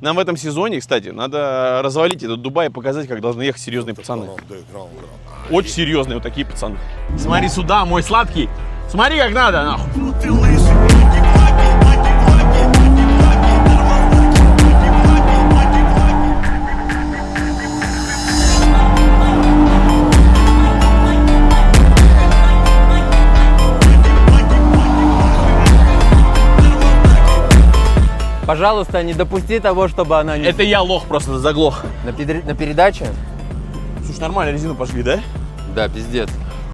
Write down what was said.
Нам в этом сезоне, кстати, надо развалить этот Дубай и показать, как должны ехать серьезные пацаны. Очень серьезные вот такие пацаны. Смотри сюда, мой сладкий. Смотри, как надо, нахуй. Пожалуйста, не допусти того, чтобы она не... Это я лох просто заглох. На передаче? Слушай, нормально резину пошли, да? Да, пиздец.